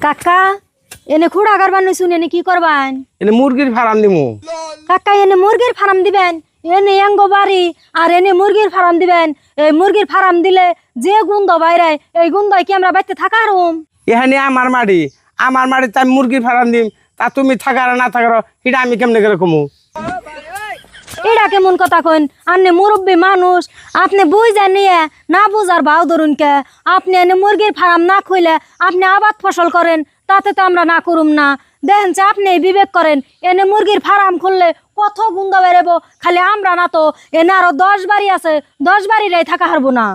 কাকা এনে খুড়া করবান শুনে এনে কি করবান? এনে মুরগির ফার্ম দিমু। কাকা এনে মুরগির ফার্ম দিবেন? এনে এঙ্গ বাড়ি আর এনে মুরগির ফার্ম দিবেন? এই মুরগির ফার্ম দিলে যে গন্ধ বাইরে এই গন্ধয় কি আমরা বাইতে থাকারুম? এখানে আমার মাটিতে আমি মুরগির ফার্ম দিম, তা তুমি থাকার না থাকার এটা আমি কেমনে করে কমু? এটা কেমন কথা কইন? আপনি মুরব্বী মানুষ, আপনি বুঝেন নিয়ে না বুঝার ভাও ধরুন কে। আপনি এনে মুরগির ফার্ম না খুইলে আপনি আবাদ ফসল করেন, তাতে তো আমরা না করুম না। দেখেন যে আপনি বিবেক করেন, এনে মুরগির ফার্ম খুললে কত গুন্দ বেরোবো, খালি আমরা না তো এনে আরো 10 বাড়ি আছে, 10 বাড়িরাই থাকা হারবো না।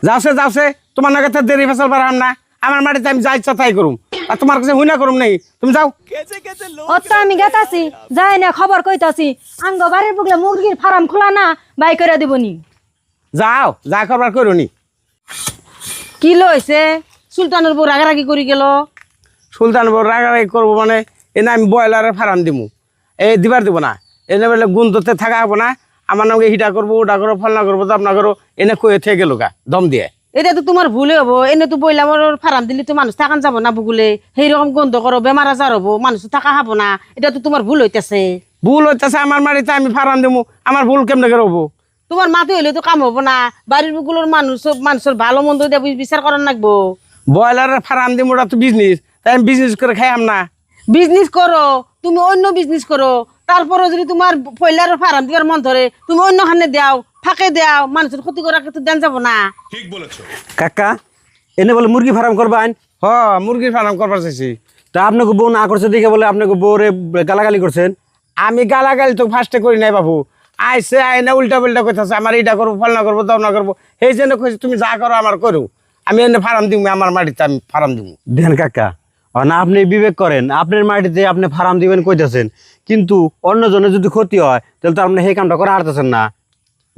যাওছে তোমার নাকি তো দেরি ফসল পারাম না, আমার মাটিতে আমি যা ইচ্ছা তাই করুম, আর তোমার কাছে হুইনা করুম নেই, তুমি যাও। অত আমি গেতাছি, যাই না খবর কইতাছি আঙ্গ বাড়ির বুকলে মুরগির ফার্ম খোলা না বাই করে দিবনি। যাও যা করবার করো নি। কি লইছে সুলতানের বউ রাগারাগি করে গেল? সুলতান বড় রাগারাগি করবো মানে এনে আমি ব্রয়লারের ফার্ম দিমু, এই দিবার দিব না। এনে বলে গুণতে থাকা হবো না, আমার নামে হিটা করবো ওটা করবো ফলনা করবো তাপনা করো, এনে কয়ে থেকে গেল গা দম দিয়ে। এটা তো তোমার ভুলে হবো, এনে তো বইলামর ফার্ম দিলে তো মানুষ থাকান যাব না বুকুলে, সেইরকম গন্ধ করো, বেমার আজার হবো, মানুষ থাকা খাবো না, এটা তো তোমার ভুল হইতেছে। ভুল হইতেছে আমার মাটিতে আমি ফার্ম দিমু, আমার ভুল কেমনে করে হবো? তোমার মাতে হইলে তো কাম হবো না, বাড়ির বুকুলোর মানুষের ভালো মন্দ দিয়ে বিচার করার লাগবো। ব্রয়লারের ফার্ম দিমু, ওটা তো বিজনেস, তাই আমি বিজনেস করে খাইয়াম না। বিজনেস করো, তুমি অন্য বিজনেস করো, তারপরে যদি তোমার পয়লার ফার্ম দিবার মন ধরে তুমি অন্য খানে দাও, ফাঁকে দাও, মানুষের ক্ষতি করার তো দেন যাবো না। কাকা এনে বলে মুরগি ফার্ম করবেন? হ মুরগির ফার্ম করবার চাইছি। তা আপনাকে বউ না করছে দেখে বলে আপনাকে বউরে গালাগালি করছেন? আমি গালাগালি তো ফার্স্টে করি নাই বাবু, আইসে আইনা উল্টা পাল্টা কইতাছে আমার এইটা করবো ফলনা করবো দমনা করবো, সেই জন্য কইছি তুমি যা করো আমার করো, আমি এনে ফার্ম দিব, আমার মাটিতে আমি ফার্ম দিব। দেন কাকা, না আপনি বিবেক করেন, আপনার মাটিতে আপনি ফার্ম দিবেন কইতেছেন, কিন্তু অন্যজনের যদি ক্ষতি হয় তাহলে তো আপনি সেই কামটা করে হারতেছেন না।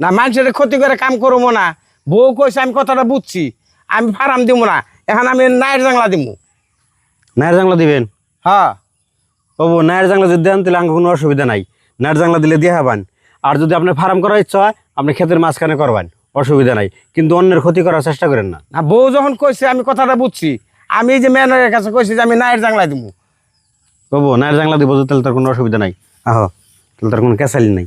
না মানুষের ক্ষতি করে কাম করবো না, বউ কইছে আমি কথাটা বুঝছি, আমি ফার্ম দিব না, এখন আমি নায়ের জাংলা দিব। নায়ের জাংলা দিবেন? হ্যাঁ ও নায়ের জাংলা যদি দেন তাহলে আমাকে কোনো অসুবিধা নাই, নায়ের জাংলা দিলে দিয়ে হবেন। আর যদি আপনার ফার্ম করার ইচ্ছা হয় আপনি ক্ষেতের মাঝখানে করবেন, অসুবিধা নাই, কিন্তু অন্যের ক্ষতি করার চেষ্টা করেন না। না বউ যখন কইছে আমি কথাটা বুঝছি, আমি এই যে ম্যানেজারের কাছে কইছি যে আমি নায়ের জাংলা দিব। নায়ের জাংলা দিব তাহলে তার কোনো অসুবিধা নাই, আহ তাহলে তার কোনো ক্যাসালি নাই।